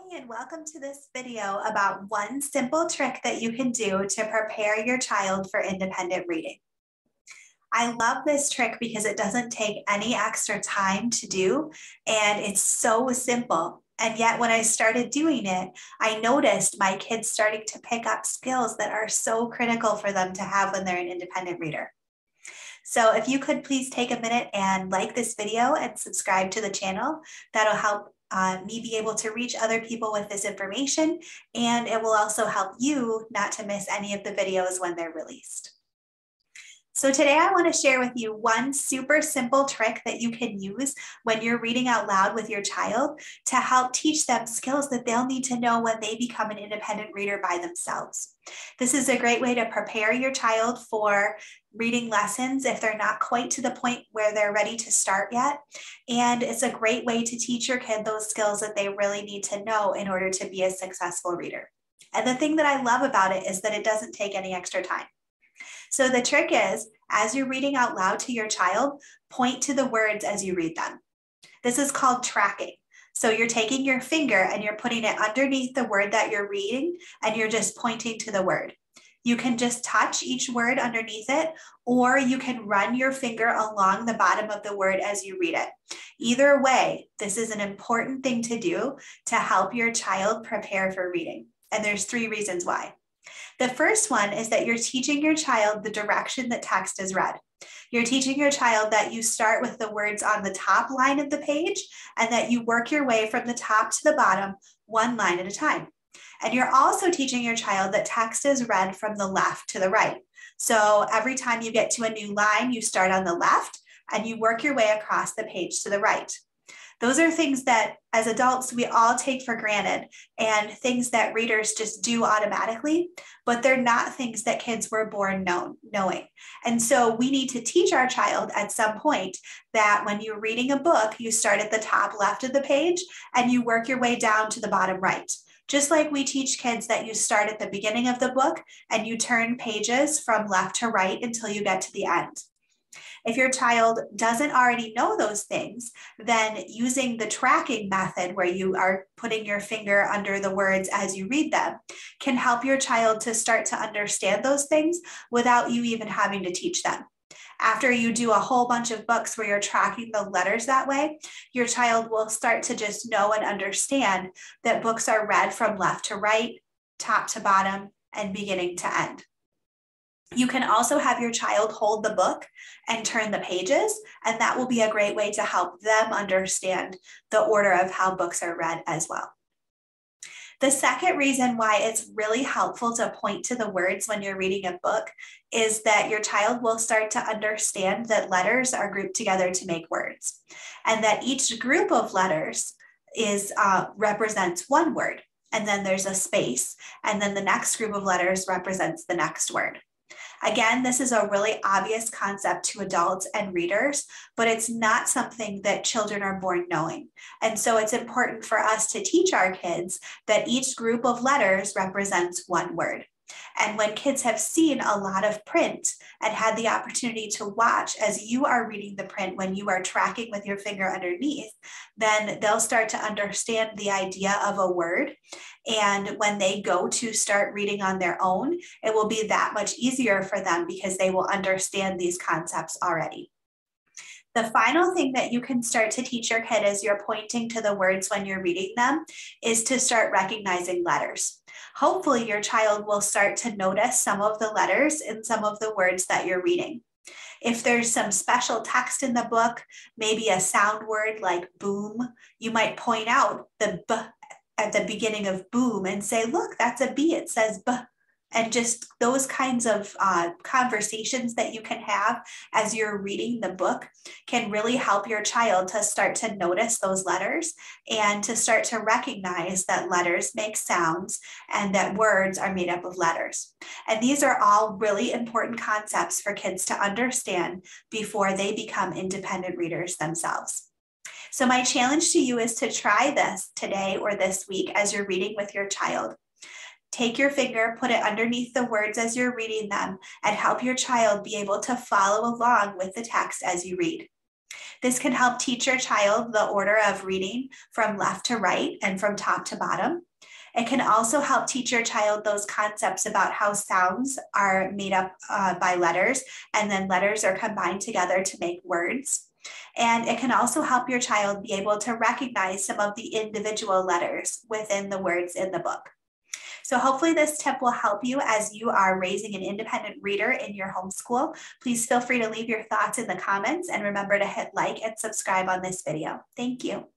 Hey, and welcome to this video about one simple trick that you can do to prepare your child for independent reading. I love this trick because it doesn't take any extra time to do, and it's so simple. And yet when I started doing it, I noticed my kids starting to pick up skills that are so critical for them to have when they're an independent reader. So if you could please take a minute and like this video and subscribe to the channel, that'll help me be able to reach other people with this information, and it will also help you not to miss any of the videos when they're released. So today I want to share with you one super simple trick that you can use when you're reading out loud with your child to help teach them skills that they'll need to know when they become an independent reader by themselves. This is a great way to prepare your child for reading lessons if they're not quite to the point where they're ready to start yet. And it's a great way to teach your kid those skills that they really need to know in order to be a successful reader. And the thing that I love about it is that it doesn't take any extra time. So the trick is, as you're reading out loud to your child, point to the words as you read them. This is called tracking. So you're taking your finger and you're putting it underneath the word that you're reading, and you're just pointing to the word. You can just touch each word underneath it, or you can run your finger along the bottom of the word as you read it. Either way, this is an important thing to do to help your child prepare for reading. And there's 3 reasons why. The first one is that you're teaching your child the direction that text is read. You're teaching your child that you start with the words on the top line of the page and that you work your way from the top to the bottom, one line at a time. And you're also teaching your child that text is read from the left to the right. So every time you get to a new line, you start on the left and you work your way across the page to the right. Those are things that as adults, we all take for granted and things that readers just do automatically, but they're not things that kids were born knowing. And so we need to teach our child at some point that when you're reading a book, you start at the top left of the page and you work your way down to the bottom right. Just like we teach kids that you start at the beginning of the book and you turn pages from left to right until you get to the end. If your child doesn't already know those things, then using the tracking method where you are putting your finger under the words as you read them can help your child to start to understand those things without you even having to teach them. After you do a whole bunch of books where you're tracking the letters that way, your child will start to just know and understand that books are read from left to right, top to bottom, and beginning to end. You can also have your child hold the book and turn the pages, and that will be a great way to help them understand the order of how books are read as well. The second reason why it's really helpful to point to the words when you're reading a book is that your child will start to understand that letters are grouped together to make words, and that each group of letters represents one word, and then there's a space, and then the next group of letters represents the next word. Again, this is a really obvious concept to adults and readers, but it's not something that children are born knowing. And so it's important for us to teach our kids that each group of letters represents one word. And when kids have seen a lot of print and had the opportunity to watch as you are reading the print when you are tracking with your finger underneath, then they'll start to understand the idea of a word. And when they go to start reading on their own, it will be that much easier for them because they will understand these concepts already. The final thing that you can start to teach your kid as you're pointing to the words when you're reading them is to start recognizing letters. Hopefully your child will start to notice some of the letters in some of the words that you're reading. If there's some special text in the book, maybe a sound word like boom, you might point out the B at the beginning of boom and say, look, that's a B, it says B. And just those kinds of conversations that you can have as you're reading the book can really help your child to start to notice those letters and to start to recognize that letters make sounds and that words are made up of letters. And these are all really important concepts for kids to understand before they become independent readers themselves. So my challenge to you is to try this today or this week as you're reading with your child. Take your finger, put it underneath the words as you're reading them, and help your child be able to follow along with the text as you read. This can help teach your child the order of reading from left to right and from top to bottom. It can also help teach your child those concepts about how sounds are made up by letters, and then letters are combined together to make words. And it can also help your child be able to recognize some of the individual letters within the words in the book. So hopefully this tip will help you as you are raising an independent reader in your homeschool. Please feel free to leave your thoughts in the comments, and remember to hit like and subscribe on this video. Thank you.